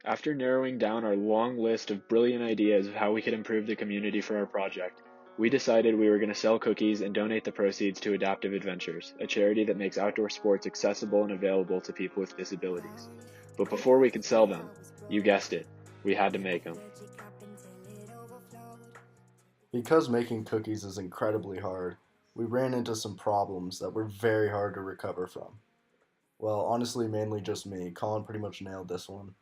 After narrowing down our long list of brilliant ideas of how we could improve the community for our project, we decided we were going to sell cookies and donate the proceeds to Adaptive Adventures, a charity that makes outdoor sports accessible and available to people with disabilities. But before we could sell them, you guessed it, we had to make them. Because making cookies is incredibly hard, we ran into some problems that were very hard to recover from. Well, honestly, mainly just me. Colin pretty much nailed this one.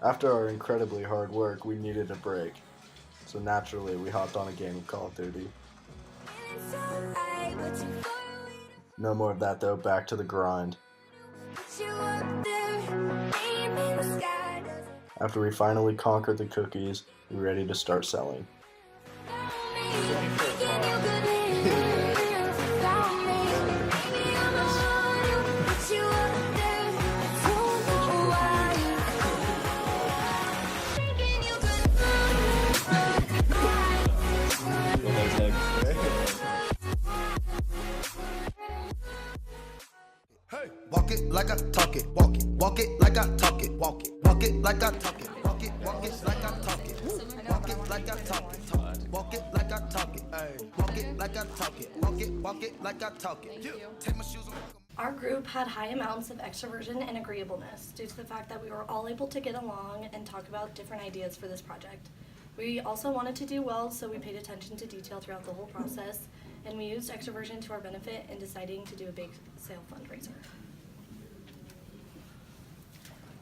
After our incredibly hard work, we needed a break. So naturally, we hopped on a game of Call of Duty. No more of that though, back to the grind. After we finally conquered the cookies, we were ready to start selling. Walk it like I talk it, walk it, walk it like I talk it, walk it, walk it like I talk it, walk it like I talk it, walk it like I talk it, walk it like I talk it, walk it like I talk it, walk it like I talk it. Take my shoes off. Our group had high amounts of extroversion and agreeableness due to the fact that we were all able to get along and talk about different ideas for this project. We also wanted to do well, so we paid attention to detail throughout the whole process, and we used extroversion to our benefit in deciding to do a bake sale fundraiser.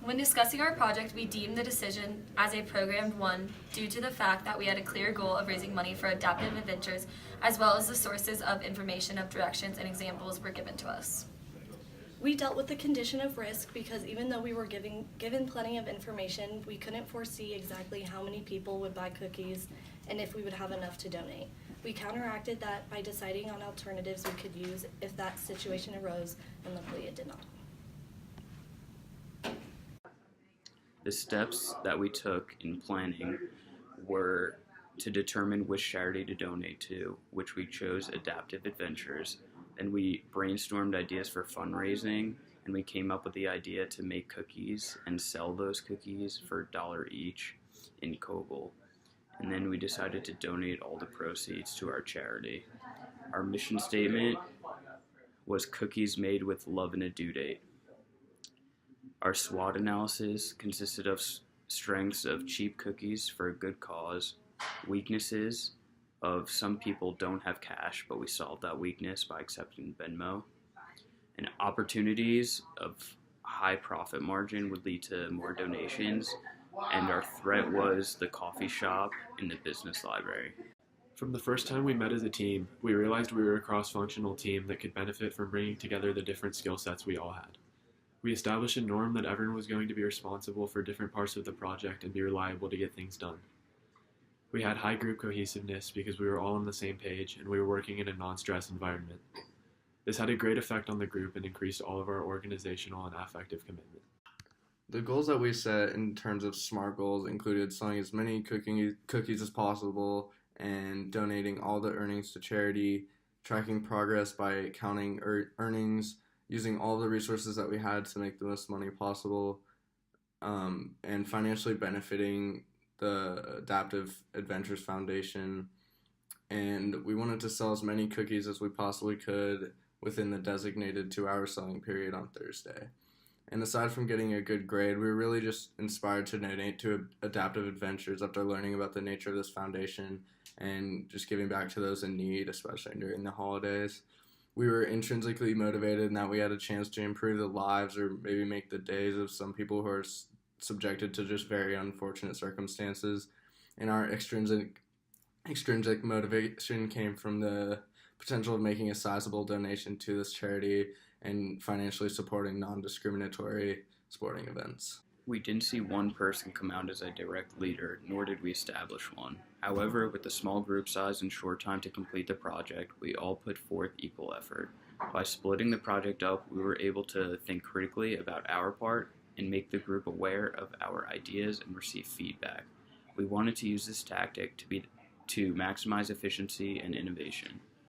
When discussing our project, we deemed the decision as a programmed one due to the fact that we had a clear goal of raising money for Adaptive Adventures, as well as the sources of information of directions and examples were given to us. We dealt with the condition of risk because even though we were given plenty of information, we couldn't foresee exactly how many people would buy cookies and if we would have enough to donate. We counteracted that by deciding on alternatives we could use if that situation arose, and luckily it did not. The steps that we took in planning were to determine which charity to donate to, which we chose Adaptive Adventures, and we brainstormed ideas for fundraising, and we came up with the idea to make cookies and sell those cookies for $1 each in Koval. And then we decided to donate all the proceeds to our charity. Our mission statement was cookies made with love and a due date. Our SWOT analysis consisted of strengths of cheap cookies for a good cause, weaknesses of some people don't have cash, but we solved that weakness by accepting Venmo, and opportunities of high profit margin would lead to more donations, and our threat was the coffee shop and the business library. From the first time we met as a team, we realized we were a cross-functional team that could benefit from bringing together the different skill sets we all had. We established a norm that everyone was going to be responsible for different parts of the project and be reliable to get things done. We had high group cohesiveness because we were all on the same page and we were working in a non-stress environment. This had a great effect on the group and increased all of our organizational and affective commitment. The goals that we set in terms of SMART goals included selling as many cookies as possible and donating all the earnings to charity, tracking progress by counting earnings, using all the resources that we had to make the most money possible, and financially benefiting the Adaptive Adventures Foundation. And we wanted to sell as many cookies as we possibly could within the designated 2-hour selling period on Thursday. And aside from getting a good grade, we were really just inspired to donate to Adaptive Adventures after learning about the nature of this foundation and just giving back to those in need, especially during the holidays. We were intrinsically motivated in that we had a chance to improve the lives or maybe make the days of some people who are subjected to just very unfortunate circumstances. And our extrinsic motivation came from the potential of making a sizable donation to this charity and financially supporting non-discriminatory sporting events. We didn't see one person come out as a direct leader, nor did we establish one. However, with the small group size and short time to complete the project, we all put forth equal effort. By splitting the project up, we were able to think critically about our part and make the group aware of our ideas and receive feedback. We wanted to use this tactic to maximize efficiency and innovation.